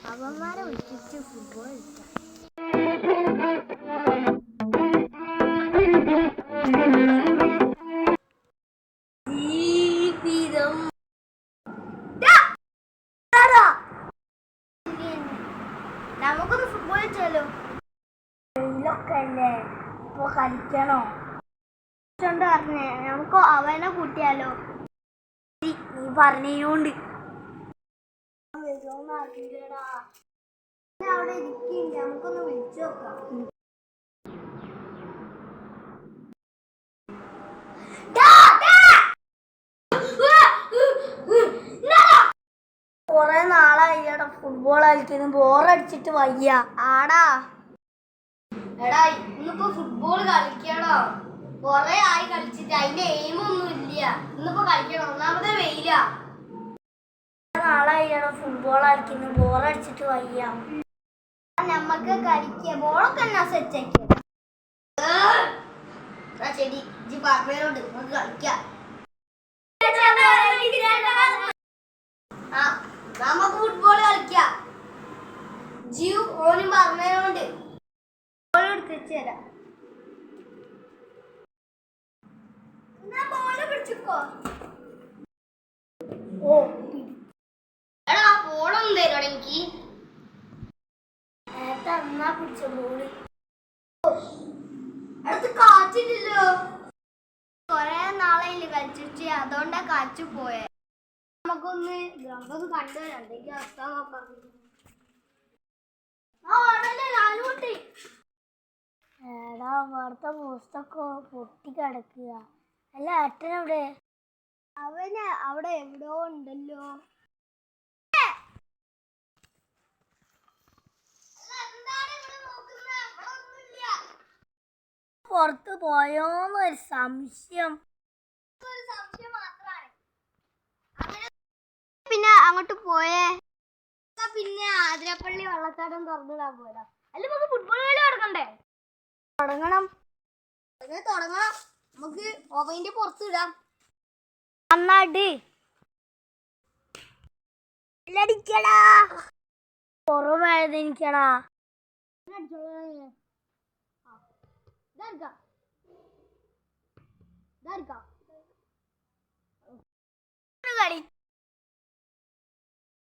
അവന്മാരെ വിട്ടിട്ട് ഫുട്ബോൾ കളിക്കാം. നമുക്കൊന്ന് ഫുട്ബോൾ കളിച്ചാലോ? വെയിലൊക്കെ അല്ലേ, ഇപ്പൊ കളിക്കണോ? പറഞ്ഞേ നമുക്ക് അവനെ കൂട്ടിയാലോ? നീ പറഞ്ഞോണ്ട് വരുമോന്ന് അറിയില്ലടാ. അവിടെ ഇരിക്കില്ല, നമുക്കൊന്ന് വിളിച്ചു നോക്കാം. കൊറേ നാളായിടാ ഫുട്ബോൾ കളിക്കുന്നു, ബോറടിച്ചിട്ട് വയ്യ. ആടാ എടാ, ഇന്നിപ്പോ ഫുട്ബോൾ കളിക്കണോ? കൊറേ ആയി കളിച്ചിട്ട്, അതിന്റെ എയിമൊന്നും ഇല്ല. ഇന്നിപ്പോ കളിക്കണം, ഒന്നാമത്തെ വെയില. നാളായിടാ ഫുട്ബോൾ കളിക്കുന്നു, ബോറടിച്ചിട്ട് വയ്യ. നമ്മക്ക് കളിക്ക, ബോളൊക്കെ എന്നാ സെറ്റ് ആക്കിയ ശരി. ജി പറഞ്ഞോണ്ട് നമുക്ക് കളിക്കാം. നമുക്ക് ഫുട്ബോൾ കളിക്കാം. ജിയു ഓനും പറഞ്ഞോണ്ട് ബോൾ എടുത്ത് തരാം. ബോള് പിടിച്ചോ. ഓ എടാ, ബോളൊന്നും തരുവാണ് എനിക്ക്. എന്നാ പിടിച്ച ബോള് അടുത്ത് കാറ്റില്ലല്ലോ. കൊറേ നാളായില്ലേ കളിച്ചിട്ട്, അതുകൊണ്ടാ കാറ്റ് പോയെ. നമുക്കൊന്ന് ഗ്രൗണ്ടൊന്ന് കണ്ടുവരാം, എന്തെങ്കിലും അവസ്ഥ നോക്കാം. എടാ, അവിടുത്തെ പോസ്റ്റൊക്കെ പൊട്ടി കിടക്കുക. അല്ല, ഏട്ടനെവിടെ? അവന് അവിടെ എവിടെയോ ഉണ്ടല്ലോ. പുറത്ത് പോയോന്നൊരു സംശയം. പിന്നെ അങ്ങോട്ട് പോയേ, പിന്നെ ആതിരപ്പള്ളി വള്ളച്ചാട്ടം തുറന്നിടാൻ പോയതാ. അല്ല, നമുക്ക് ഫുട്ബോൾ കളി തുടങ്ങണ്ടേ? തുടങ്ങണം. നമുക്ക് ഓവന്റെ പുറത്ത് ഇടാം. നന്നായിട്ട് പുറമേനിക്കടാ. കളി